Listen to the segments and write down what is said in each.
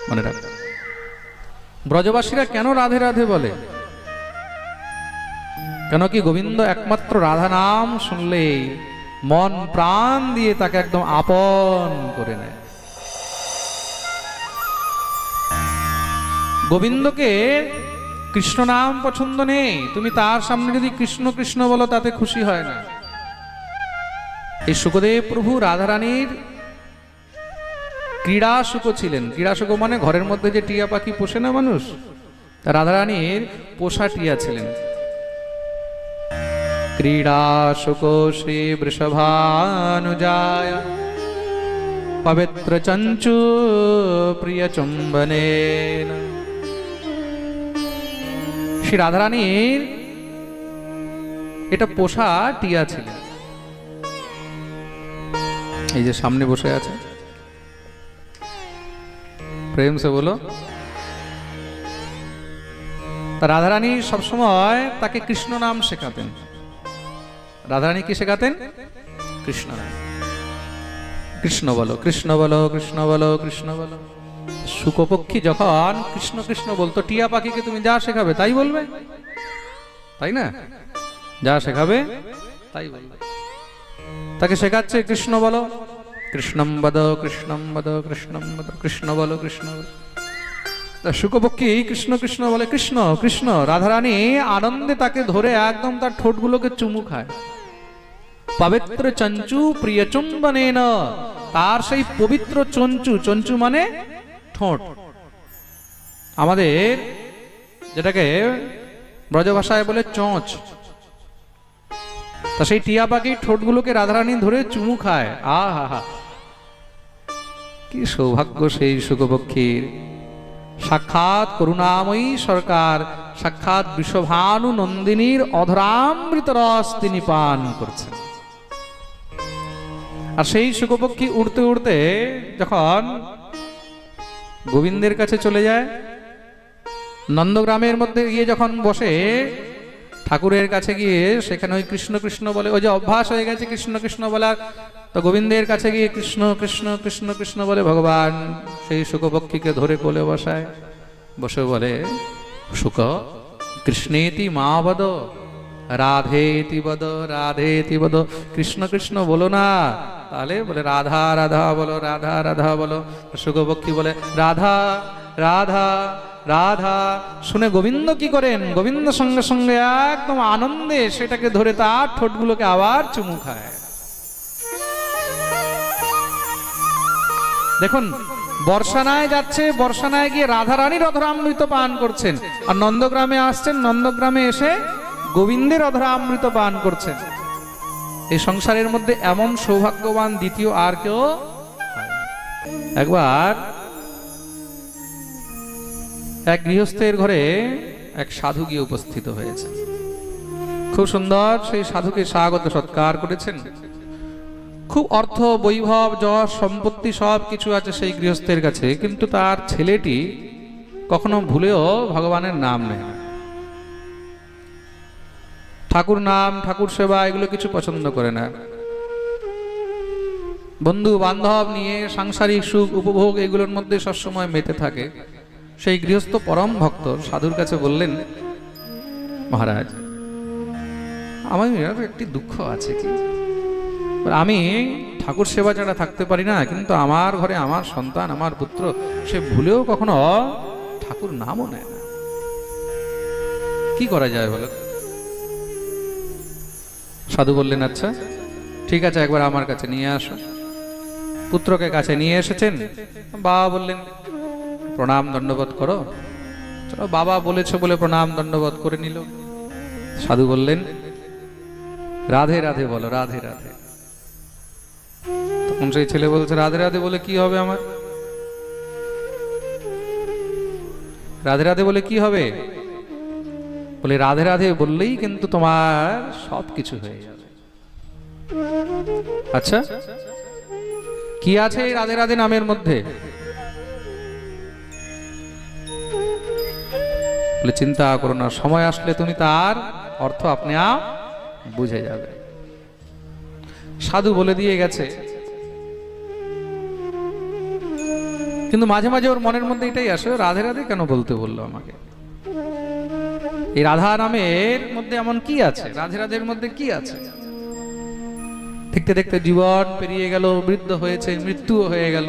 মনে রাখ, ব্রজবাসীরা কেন রাধে রাধে বলে? কেন কি গোবিন্দ একমাত্র রাধা নাম শুনলে মন প্রাণ দিয়ে তাকে একদম আপন করে নেয়। গোবিন্দকে কৃষ্ণ নাম পছন্দ নেই, তুমি তার সামনে যদি কৃষ্ণ কৃষ্ণ বলো তাতে খুশি হয় না। এই শুকদেব প্রভু রাধারানীর ক্রীড়া শুক ছিলেন। ক্রীড়া শুক মানে ঘরের মধ্যে যে টিয়া পাখি পোষে না মানুষ, রাধারানীর পোষা টিয়া ছিলেন। ক্রীড়া শুক শ্রী বৃষভানুজায় পবিত্র চঞ্চু প্রিয় চুম্বনে। শ্রী রাধারানীর এটা পোষা টিয়া ছিলেন। এই যে সামনে বসে আছে, প্রেম সে বলো। রাধারানী সবসময় তাকে কৃষ্ণ নাম শেখাতেন। রাধারানী কি শেখাতেন? কৃষ্ণ নাম। কৃষ্ণ বলো, কৃষ্ণ বলো, কৃষ্ণ বলো, কৃষ্ণ বলো। শুকপক্ষী যখন কৃষ্ণ কৃষ্ণ বলতো, টিয়া পাখিকে তুমি যা শেখাবে তাই বলবে, তাই না? যা শেখাবে তাই বলবে। তাকে শেখাচ্ছে কৃষ্ণ বলো, কৃষ্ণম বদ, কৃষ্ণম বদ, কৃষ্ণম বদ, কৃষ্ণ বলো, কৃষ্ণ বলো। শুকপক্ষী কৃষ্ণ কৃষ্ণ বলে, কৃষ্ণ কৃষ্ণ। রাধারানী আনন্দে তাকে ধরে একদম তার ঠোঁটগুলোকে চুমু খায়। পবিত্র চঞ্চু প্রিয় চুম্বনেন, তার সেই পবিত্র চঞ্চু, চঞ্চু মানে ঠোঁট, আমাদের যেটাকে ব্রজভাষায় বলে চোঁচ। তা সেই টিয়া পাখির ঠোঁটগুলোকে রাধারানী ধরে চুমু খায়। আহা হা, কি সৌভাগ্য সেই শুকপক্ষীর। সাক্ষাৎ করুণাময়ী সরকার, সাক্ষাৎ বৃষভানু নন্দিনীর অধরামৃত রস তিনি পান করছেন। আর সেই শুকপক্ষী উড়তে উড়তে যখন গোবিন্দের কাছে চলে যায়, নন্দগ্রামের মধ্যে গিয়ে যখন বসে ঠাকুরের কাছে গিয়ে সেখানে ওই কৃষ্ণ কৃষ্ণ বলে, ওই যে অভ্যাস হয়ে গেছে কৃষ্ণ কৃষ্ণ বলার, তো গোবিন্দের কাছে গিয়ে কৃষ্ণ কৃষ্ণ কৃষ্ণ কৃষ্ণ বলে ভগবান সেই শুকপক্ষীকে ধরে কোলে বসায়। বসে বলে, শুক কৃষ্ণেতি মা বদ, রাধেতি বদ, রাধেতি বদ। কৃষ্ণ কৃষ্ণ বলো না, তাহলে বলে রাধা রাধা বলো, রাধা রাধা বলো। শুকপক্ষী বলে রাধা রাধা রাধা। শুনে গোবিন্দ কি করেন? গোবিন্দ সঙ্গে সঙ্গে একদম আনন্দে সেটাকে ধরে তার ঠোঁটগুলোকে আবার চুমু খায়। দেখুন, বর্ষানায় যাচ্ছে, বর্ষানায় গিয়ে রাধারানীর অধরামৃত পান করছেন, আর নন্দগ্রামে আসছেন, নন্দগ্রামে এসে গোবিন্দের অধরামৃত পান করছেন। এই সংসারের মধ্যে এমন সৌভাগ্যবান দ্বিতীয় আর কেউ। একবার এক গৃহস্থের ঘরে এক সাধু গিয়ে উপস্থিত হয়েছে। খুব সুন্দর সেই সাধুকে স্বাগত সৎকার করেছেন। খুব অর্থ বৈভব যশ সম্পত্তি সব কিছু আছে সেই গৃহস্থের কাছে, কিন্তু তার ছেলেটি কখনো ভুলেও ভগবানের নাম নেয় না। ঠাকুর নাম, ঠাকুর সেবা এগুলো কিছু পছন্দ করে না। বন্ধু বান্ধব নিয়ে সাংসারিক সুখ উপভোগ এগুলোর মধ্যে সবসময় মেতে থাকে। সেই গৃহস্থ পরম ভক্ত সাধুর কাছে বললেন, মহারাজ, আমার একটি দুঃখ আছে। কি? আমি ঠাকুর সেবা ছাড়া থাকতে পারি না, কিন্তু আমার ঘরে আমার সন্তান, আমার পুত্র, সে ভুলেও কখনো ঠাকুর নামও নেয় না। কি করা যায় বলো? সাধু বললেন, আচ্ছা ঠিক আছে, একবার আমার কাছে নিয়ে আসো। পুত্রকে কাছে নিয়ে এসেছেন। বাবা বললেন, প্রণাম দণ্ডবোধ করো। চলো, বাবা বলেছে বলে প্রণাম দণ্ডবোধ করে নিল। সাধু বললেন, রাধে রাধে বলো, রাধে রাধে। তখন সেই ছেলে বলছে, রাধে রাধে বলে কি হবে আমার? রাধে রাধে বলে কি হবে? বলে রাধে রাধে বললেই কিন্তু তোমার সব কিছু হয়ে যাবে। আচ্ছা, কি আছে এই রাধে রাধে নামের মধ্যে? বলে চিন্তা করো না, সময় আসলে তুমি তার অর্থ আপনি বুঝে যাবে। সাধু বলে দিয়ে গেছে, কিন্তু মাঝে মাঝে ওর মনের মধ্যে এটাই আসে, রাধে রাধে কেন বলতে বললো আমাকে, এই রাধা নামের মধ্যে এমন কি আছে, রাধে রাধের মধ্যে কি আছে। দেখতে দেখতে জীবন পেরিয়ে গেল, বৃদ্ধ হয়েছে, মৃত্যু হয়ে গেল।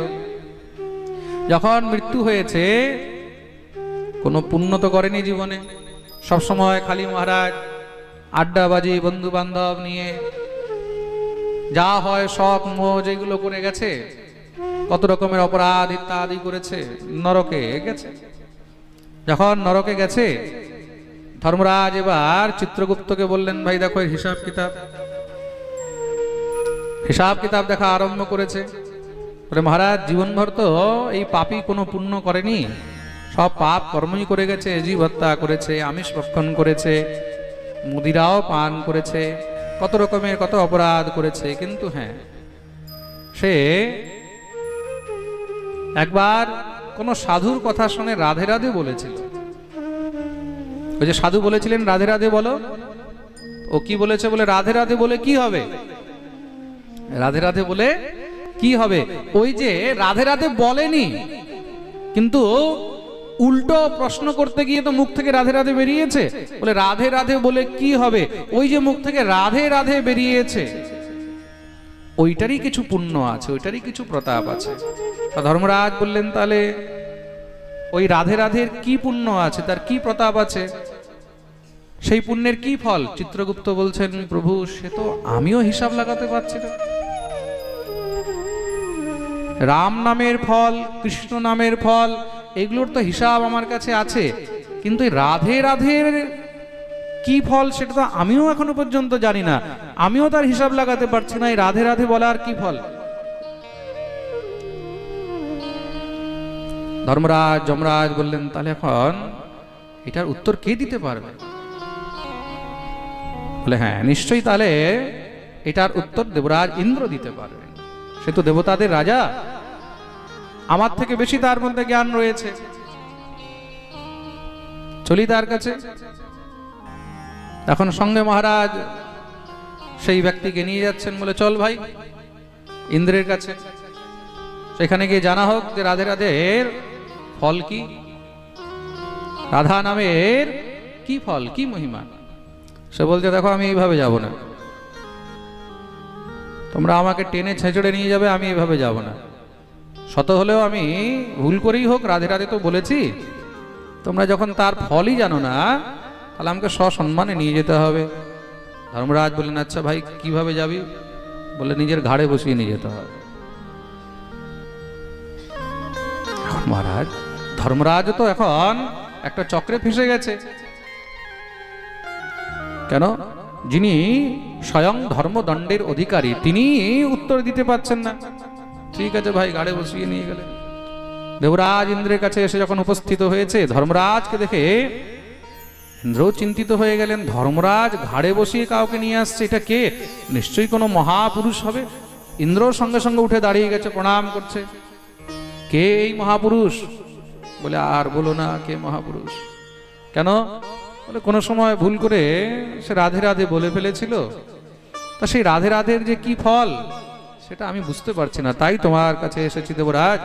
যখন মৃত্যু হয়েছে, কোনো পুণ্য তো করেনি জীবনে, সবসময় খালি মহারাজ আড্ডাবাজি, বন্ধু বান্ধব নিয়ে যা হয় শখ মোহ যেগুলো করে গেছে, কত রকমের অপরাধ ইত্যাদি করেছে, নরকে গেছে। যখন নরকে গেছে, ধর্মরাজ এবার চিত্রগুপ্তকে বললেন, ভাই দেখো হিসাব কিতাব দেখা আরম্ভ করেছে। বলে মহারাজ জীবনভর তো এই পাপী কোনো পুণ্য করেনি, সব পাপ কর্মই করে গেছে, জীব হত্যা করেছে, আমিষ ভক্ষণ করেছে, মুদিরাও পান করেছে, কত রকমের কত অপরাধ করেছে। কিন্তু হ্যাঁ, সে একবার কোন সাধুর কথা শুনে রাধে রাধে বলেছিল। ওই যে সাধু বলেছিলেন রাধে রাধে বলো, ও কি বলেছে, বলে রাধে রাধে বলে কি হবে, রাধে রাধে বলে কি হবে। ওই যে রাধে রাধে বলেনি, কিন্তু উল্টো প্রশ্ন করতে গিয়ে তো মুখ থেকে রাধে রাধে বেরিয়েছে। বলে রাধে রাধে বলে কি হবে, ওই যে মুখ থেকে রাধে রাধে বেরিয়েছে, ওইটারই কিছু পুণ্য আছে, ওইটারই কিছু প্রতাপ আছে। ধর্মরাজ বললেন, তাহলে ওই রাধে রাধের কি পুণ্য আছে, তার কি প্রতাপ আছে, সেই পুণ্যের কি ফল? চিত্রগুপ্ত বলছেন, প্রভু সে তো আমিও হিসাব লাগাতে পারছি না। রাম নামের ফল, কৃষ্ণ নামের ফল, এগুলোর তো হিসাব আমার কাছে আছে, কিন্তু রাধে রাধের কি ফল সেটা তো আমিও এখনো পর্যন্ত জানি না, আমিও তার হিসাব লাগাতে পারছি না। এই রাধে রাধে বলার কি ফল? ধর্মরাজ যমরাজ বললেন, তাহলে এখন এটার উত্তর কে দিতে পারবে? বলে হ্যাঁ নিশ্চয়ই, তাহলে এটার উত্তর দেবরাজ ইন্দ্র দিতে পারবেন, সে তো দেবতাদের রাজা, আমার থেকে বেশি তার মধ্যে জ্ঞান রয়েছে। চলি তার কাছে। এখন সঙ্গে মহারাজ সেই ব্যক্তিকে নিয়ে যাচ্ছেন, বলে চল ভাই ইন্দ্রের কাছে, সেখানে গিয়ে জানা হোক যে রাধে রাধের ফল কি, রাধা নামের কি ফল, কি মহিমা। সে বলছে, দেখো আমি এইভাবে যাব না, তোমরা আমাকে টেনে ছেঁচড়ে নিয়ে যাবে, আমি এইভাবে যাব না। শত হলেও আমি ভুল করেই হোক রাধে রাধে তো বলেছি, তোমরা যখন তার ফলই জানো না, তাহলে আমাকে সসম্মানে নিয়ে যেতে হবে। ধর্মরাজ বললেন, আচ্ছা ভাই কিভাবে যাবি? বলে নিজের ঘাড়ে বসিয়ে নিয়ে যেতে হবে। এখন মহারাজ ধর্মরাজ তো এখন একটা চক্রে ফেঁসে গেছে। কেন? যিনি স্বয়ং ধর্মদণ্ডের অধিকারী, তিনি উত্তর দিতে পারছেন না। ঠিক আছে ভাই, গাড়ি বসিয়ে নিয়ে গেলেন। দেবরাজ ইন্দ্রের কাছে এসে যখন উপস্থিত হয়েছে, ধর্মরাজকে দেখে ইন্দ্র চিন্তিত হয়ে গেলেন। ধর্মরাজ ঘাড়ে বসিয়ে কাউকে নিয়ে আসছে, এটা কে? নিশ্চয়ই কোনো মহাপুরুষ হবে। ইন্দ্র সঙ্গে সঙ্গে উঠে দাঁড়িয়ে গেছে, প্রণাম করছে। কে এই মহাপুরুষ? বলে আর বলো না, কে মহাপুরুষ? কেন? বলে কোনো সময় ভুল করে সে রাধে রাধে বলে ফেলেছিল, তা সেই রাধে রাধের যে কি ফল সেটা আমি বুঝতে পারছি না, তাই তোমার কাছে এসেছি দেবরাজ,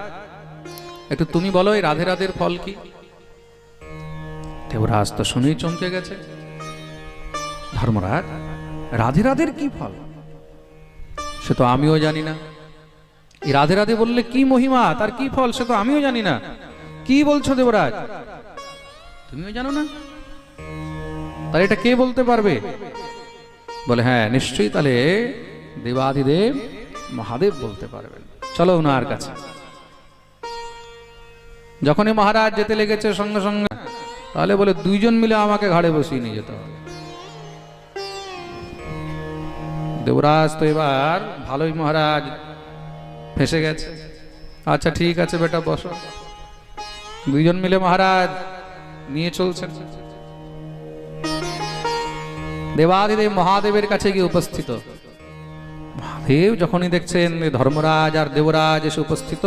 একটু তুমি বলো এই রাধে রাধের ফল কি? দেবরাজ তো শুনেই চমকে গেছে। ধর্মরাজ, রাধে রাধের কি ফল সে তো আমিও জানি না। এই রাধে রাধে বললে কি মহিমা, তার কি ফল সে তো আমিও জানি না। কি বলছো দেবরাজ, তুমিও জানো না? তাহলে এটা কে বলতে পারবে? বলে হ্যাঁ নিশ্চয়ই, তাহলে দেবাদিদেব মহাদেব বলতে পারবেন, চলো ওনার কাছে। যখনই মহারাজ যেতে লেগেছে সঙ্গে সঙ্গে, তাহলে বলে দুইজন মিলে আমাকে ঘাড়ে বসিয়ে নিয়ে যেতে হবে। দেবরাজ তো এবার ভালোই মহারাজ ফেসে গেছে। আচ্ছা ঠিক আছে বেটা বসো। দুইজন মিলে মহারাজ নিয়ে চলছেন। দেবাদিদেব মহাদেবের কাছে গিয়ে উপস্থিত। মহাদেব যখনই দেখছেন ধর্মরাজ আর দেবরাজ এসে উপস্থিত,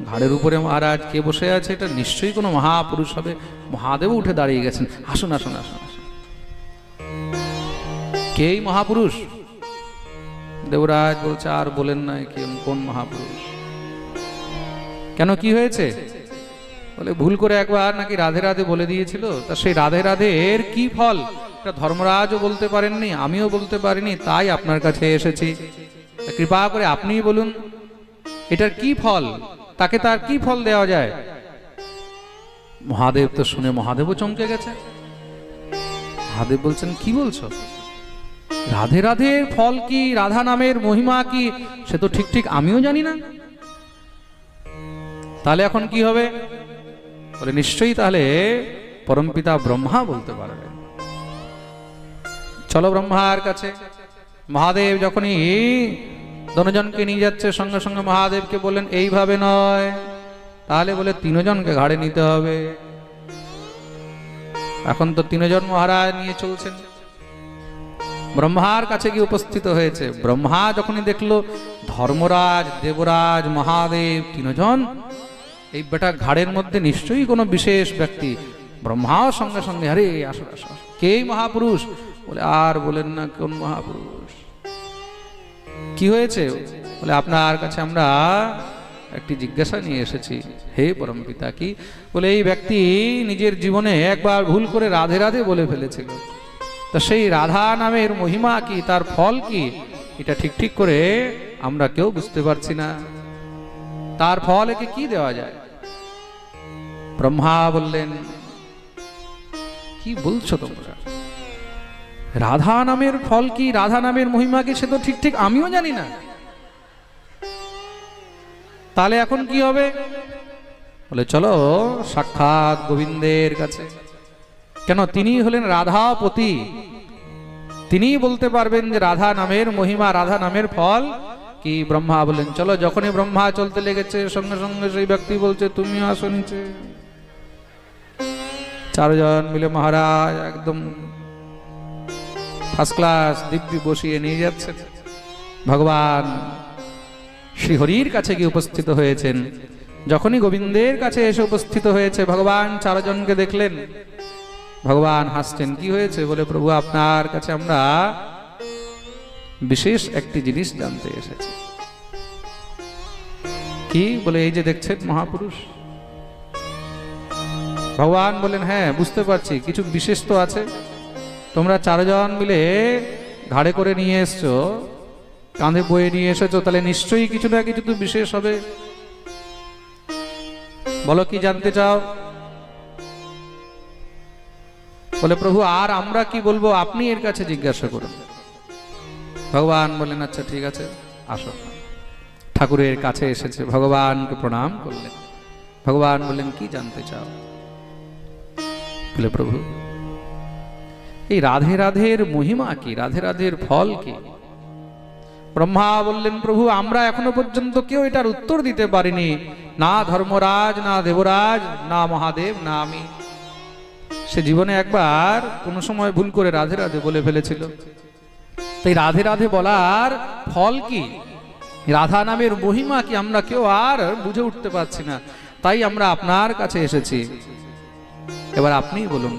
ঘাড়ের উপরে মহারাজ কে বসে আছে, এটা নিশ্চয়ই কোনো মহাপুরুষ হবে। মহাদেব উঠে দাঁড়িয়ে গেছেন, আসুন আসুন আসুন আসুন। কে মহাপুরুষ? দেবরাজ বলছে আর বলেন না, কোন মহাপুরুষ? কেন, কি হয়েছে? বলে ভুল করে একবার নাকি রাধে রাধে বলে দিয়েছিল, তা সেই রাধে রাধে এর কি ফল এটা ধর্মরাজও বলতে পারেননি, আমিও বলতে পারিনি, তাই আপনার কাছে এসেছি। কৃপা করে আপনিই বলুন এটার কি ফল, তাকে তার কি ফল দেওয়া যায়। মহাদেব তো শুনে মহাদেবও চমকে গেছে। মহাদেব বলছেন, কি বলছো? রাধে রাধের ফল কি, রাধা নামের মহিমা কি, সে তো ঠিক ঠিক আমিও জানি না। তাহলে এখন কি হবে? বলে নিশ্চয়ই তাহলে পরমপিতা ব্রহ্মা বলতে পারবেন। চলো ব্রহ্মার কাছে। মহাদেব যখনই দনজনকে নিয়ে যাচ্ছে, সঙ্গে সঙ্গে মহাদেবকে বললেন এইভাবে নয়, তাহলে বলে তিনজনকে ঘাড়ে নিতে হবে। এখন তো তিনজন মহারাজ নিয়ে চলছেন। ব্রহ্মার কাছে গিয়ে উপস্থিত হয়েছে। ব্রহ্মা যখনই দেখলো ধর্মরাজ, দেবরাজ, মহাদেব তিনজন, এই বেটা ঘাড়ের মধ্যে নিশ্চয়ই কোনো বিশেষ ব্যক্তি। ব্রহ্মাও সঙ্গে সঙ্গে, আরে আসো আসো, কে মহাপুরুষ? বলে আর বলেন না, কোন মহাপুরুষ? কি হয়েছে? বলে আপনার কাছে আমরা একটি জিজ্ঞাসা নিয়ে এসেছি হে পরমপিতা। কি? বলে এই ব্যক্তি নিজের জীবনে একবার ভুল করে রাধে রাধে বলে ফেলেছিল, তা সেই রাধা নামের মহিমা কি, তার ফল কি, এটা ঠিক ঠিক করে আমরা কেউ বুঝতে পারছি না। তার ফল একে কি দেওয়া যায়? ব্রহ্মা বললেন, কি বলছো তোমরা? রাধা নামের ফল কি, রাধা নামের মহিমা কি, সে তো ঠিক ঠিক আমিও জানি না। তাহলে এখন কি হবে? বলে চলো সাক্ষাৎ গোবিন্দের কাছে। কেন? তিনি হলেন রাধাপতি, তিনি বলতে পারবেন যে রাধা নামের মহিমা, রাধা নামের ফল কি। ব্রহ্মা বলেন চলো। যখনই ব্রহ্মা চলতে লেগেছে, সঙ্গে সঙ্গে সেই ব্যক্তি বলছে তুমি আসো নিচে। চারজন মিলে মহারাজ একদম ফার্স্ট ক্লাস দিব্যি বসিয়ে নিয়ে যাচ্ছেন। ভগবান শ্রীহরির কাছে গিয়ে উপস্থিত হয়েছেন। যখনই গোবিন্দের কাছে এসে উপস্থিত হয়েছে, ভগবান চারজনকে দেখলেন। ভগবান হাসছেন। কি হয়েছে? বলে প্রভু আপনার কাছে আমরা বিশেষ একটি জিনিস জানতে এসেছি। কি? বলে এই যে দেখছেন মহাপুরুষ। ভগবান বলেন হ্যাঁ বুঝতে পারছি, কিছু বিশেষ তো আছে। তোমরা চারজন মিলে ঘাড়ে করে নিয়ে এসছো, কাঁধে বয়ে নিয়ে এসেছো, তাহলে নিশ্চয়ই কিছু না কিছু তো বিশেষ হবে। বলো কি জানতে চাও? বলে প্রভু আর আমরা কি বলবো, আপনি এর কাছে জিজ্ঞাসা করুন। ভগবান বললেন আচ্ছা ঠিক আছে, আসো। ঠাকুরের কাছে এসেছে, ভগবানকে প্রণাম করলেন। ভগবান বললেন কি জানতে চাও? বলে প্রভু এই রাধে রাধের মহিমা কি, রাধে রাধের ফল কি? ব্রহ্মা বললেন প্রভু আমরা এখনো পর্যন্ত কেউ এটার উত্তর দিতে পারিনি, না ধর্মরাজ, না দেবরাজ, না মহাদেব, না আমি। সে জীবনে একবার কোনো সময় ভুল করে রাধে রাধে বলে ফেলেছিল। তাই রাধে রাধে বলার ফল কি, রাধা নামের মহিমা কি, আমরা কেউ আর বুঝে উঠতে পারছি না। তাই আমরা আপনার কাছে এসেছি, এবার আপনি বলুন।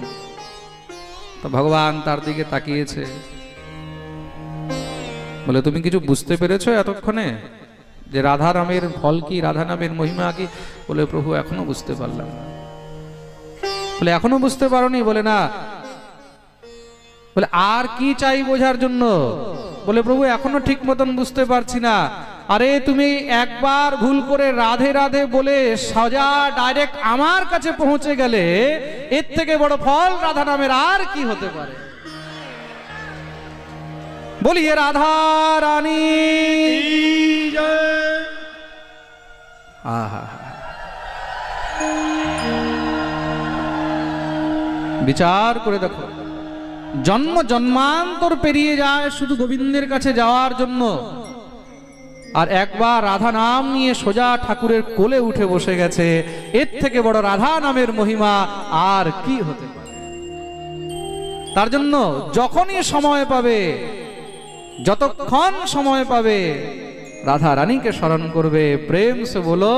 তো ভগবান তার দিকে তাকিয়েছে, বলে তুমি কিছু বুঝতে পেরেছো এতক্ষণে যে রাধা নামের ফল কি, রাধা নামের মহিমা কি? বলে প্রভু এখনো বুঝতে পারলাম না। বলে এখনো বুঝতে পারোনি? বলে না। বলে আর কি চাই বোঝার জন্য? বলে প্রভু এখনো ঠিক মতন বুঝতে পারছি না। আরে তুমি একবার ভুল করে রাধে রাধে বলে সোজা ডাইরেক্ট আমার কাছে পৌঁছে গেলে, এর থেকে বড় ফল রাধা নামের আর কি হতে পারে? বলিয়ে রাধা রানী জয়। আহা, বিচার করে দেখো, জন্ম জন্মান্তর পেরিয়ে যায় শুধু গোবিন্দের কাছে যাওয়ার জন্য, আর একবার রাধা নাম নিয়ে সোজা ঠাকুরের কোলে উঠে বসে গেছে। এর থেকে বড় রাধা নামের মহিমা আর কি হতে পারে? তার জন্য যখনই সময় পাবে, যতক্ষণ সময় পাবে, রাধা রানীকে স্মরণ করবে, প্রেম সে বলো